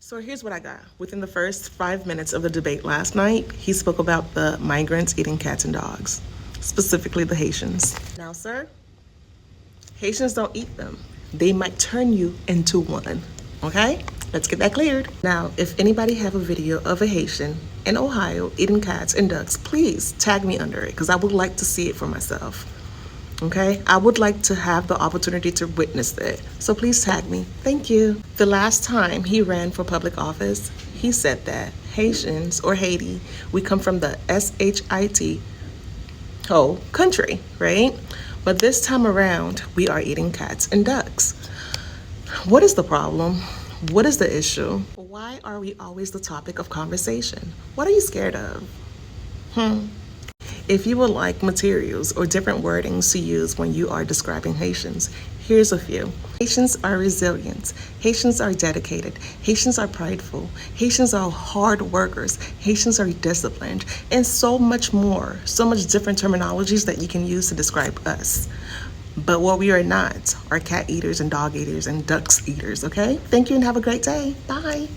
So here's what I got. Within the first 5 minutes of the debate last night, he spoke about the migrants eating cats and dogs, specifically the Haitians. Now, sir, Haitians don't eat them. They might turn you into one, okay? Let's get that cleared. Now, if anybody have a video of a Haitian in Ohio eating cats and ducks, please tag me under it because I would like to see it for myself. Okay, I would like to have the opportunity to witness that. So please tag me. Thank you. The last time he ran for public office, he said that Haitians or Haiti, we come from the SHIT whole country, right? But this time around, we are eating cats and ducks. What is the problem? What is the issue? Why are we always the topic of conversation? What are you scared of? If you would like materials or different wordings to use when you are describing Haitians, here's a few. Haitians are resilient. Haitians are dedicated. Haitians are prideful. Haitians are hard workers. Haitians are disciplined, and so much more. So much different terminologies that you can use to describe us. But what we are not are cat eaters and dog eaters and ducks eaters, okay? Thank you and have a great day. Bye.